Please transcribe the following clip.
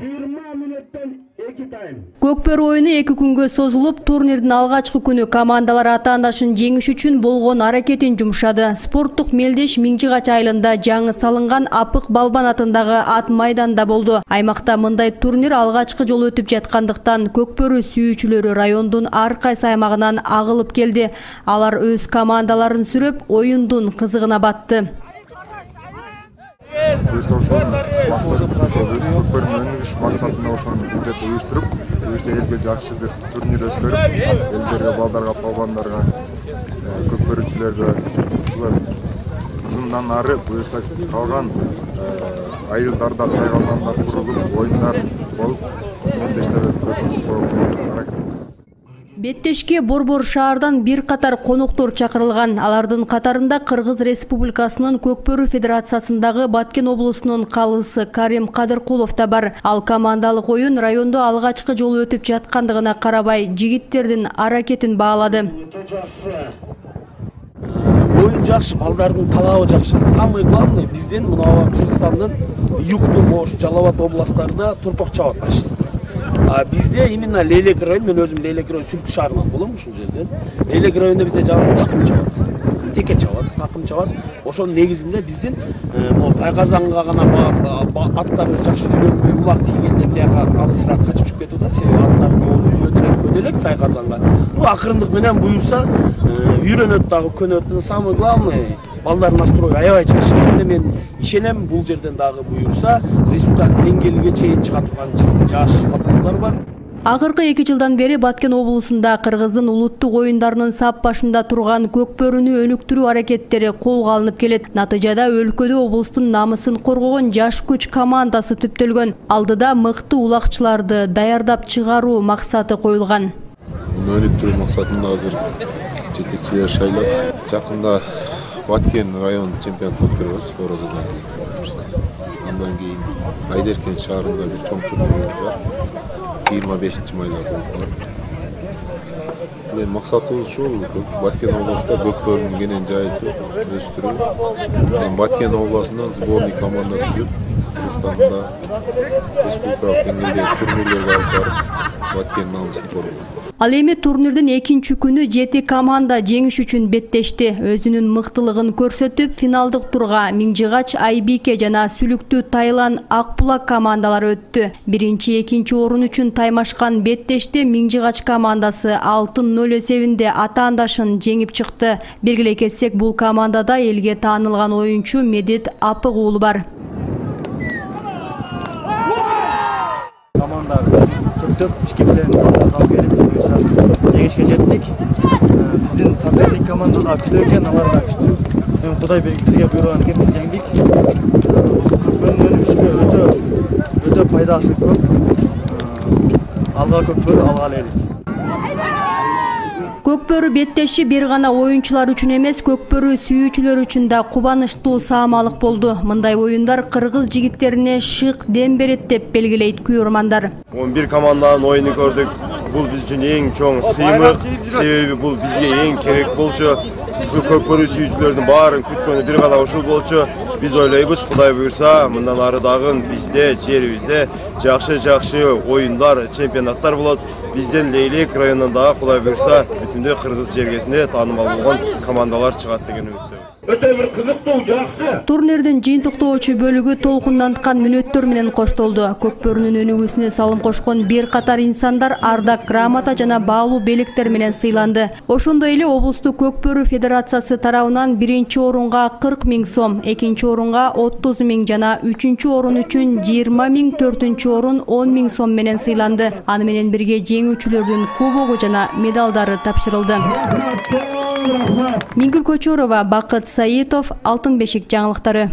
20 мүнөттөн 2 тайм. Көкбөрү оюну 2 күнгө созулуп, турнирдин алгачкы күнү командалар атаандашын жеңиш үчүн болгон аракетин жумшады. Спорттук мелдеш Миңжигач айылында жаңы салынган Апык Балбан атындагы ат майданда болду. Аймакта мындай турнир алгачкы жолу өтүп жаткандыктан Көкбөрү сүйүүчүлөрү райондун ар кайсы аймагынан агылып келди. Алар өз командаларын сүрөп, оюндун кызыгына батты. Максатына ошону издеп уюштуруп, элге жакшы бир турнир өткөрүп, элдерге, балдарга, балбандарга, көкбөрүчүлөргө ушундан ары буюрса калган айылдарда, тайгазанда курулуп, оюндар болуп, мелдештер өткөрүп аракет. Беттешке Борбор шаардан бир катар коноктор чакырылган. Алардын катарында Кыргыз Республикасынын Көкбөрү Федерациясындагы Баткен облусунун калысы Карим Кадыркулов да бар. Ал командалык оюн райондо алгачкы жолу өтүп жаткандыгына карабай, жигиттердин аракетин баалады. Оюн жакшы, балдардын талабы жакшы. Самый главный бизден мына Кыргызстандын Юкту, Ош, Жалал-Абад областарында турпак чабат башчысы. Bizde именно Leylek району, мен өзüm Leylek району Сүртү шаарынан болом ушул жерден. Leylek районунда бизде жаңы такым чабат. Теке чабат, такым чабат. Ошонун негизинде биздин Тайгазанга гана аттарыбыз жакшы үйрөнбөй, улак тийгенде тияка алысыраак качып чыгып кетип атат. Себеби аттардын оозу көнө элек Тайгазанга. Акырындык менен буюрса үйрөнөт дагы, көнөт. Самый главный балдар настрой аябай жакшы. Мен ишенем, бул жерден дагы буюрса республика деңгээлиге чейин чыга турган жаш аталар бар. Акыркы 2 жылдан бери Баткен облусунда Кыргыздын улуттук оюндарынын сап башында турган Көкбөрүнү өнүктүрүү аракеттери колго алынып келет. Натыйжада өлкөдө облустун намысын коргогон жаш күч командасы түптөлгөн. Алдыда мыкты улакчыларды даярдап чыгаруу максаты коюлган. Өнүктүрүү максатында азыр жетекчилер шайлап, жакында Баткен район чемпионат өткөрөбүз Орозодон кийин. Андан кийин Айдеркен шаарында бир чоң турнирибиз бар. 25-майда болот. Максатыбыз ушул Баткен областында Көкбөрүнүн кенен жайылтып өстүрүү. Баткен областынан сборный команда түзүп, Кыргызстанда республикалык деңгээлде турнирлерге алып барып, Баткен намысын коргоо. Ал эми турнирдин 2-нчи күнү 7 команда жеңиш үчүн беттешти. Өзүнүн мыктылыгын көрсөтүп, финалдык турга Миңжигач, Айбике жана Сүлүктүү Тайлан, Акбулак командалары өттү. 1-2 орун үчүн таймашкан беттеште Миңжигач командасы 6-0 эсебинде атаандашын жеңип чыкты. Белгилей кетсек, бул командада элге таанылган оюнчу Медет Апык уулу бар. Команда көптөп ишке менен калып келип, жеңишке жеттик. Биздин соперник команда да күчтүү экен, алар да күчтүү. Кудай бизге буйруган экен, биз жеңдик. Көкбөрүнүн өнүгүшүнө өтө пайдасы көп. Алга Көкбөрү, алга элек. Көкбөрү беттеши бир гана оюнчулар үчүн эмес, Көкбөрү сүйүүчүлөр үчүн да кубанычтуу саамалык болду. Мындай оюндар кыргыз жигиттерине шык дем берет деп белгилейт күйөрмандар. 11 команданын оюну көрдүк. Бул биз үчүн эң чоң сыймык, себеби бул бизге эң керек болчу. Ушу Көкбөрү сүйүүчүлөрдүн баарын күткөнү бир гана ушул болчу. Биз ойлойбуз, Кудай буйрса, мындан ары дагы бизде, жерибизде жакшы оюндар, чемпионаттар болот. Бизден Leylek районунда Кудай буйрса, бүтүндөй Кыргыз жергесинде таанымал болгон командалар чыгат деген үмүттөбүз. Өтө бир кызыктуу, жакшы. Турнирдин жыйынтыктоочу бөлүгү толкунданткан мүнөттөр менен коштолду. Көкбөрүнүн өнүгүүсүнө салым кошкон бир катар инсандар ардак грамота жана баалуу белектер менен сыйланды. Ошондой эле облустук Көкбөрү Федерациясы тарабынан 1-чи орунга 40 000 сом, 2-чи орунга 30 000 жана 3-чү орун үчүн 20 000, 4-чү орун 10 000 сом менен сыйланды. Аны менен бирге жеңүүчүлөрдүн кубогу жана медалдары тапшырылды. Миңгүл Көчөрова, Бакыт Саитов, Алтын бешик жаңылыктары.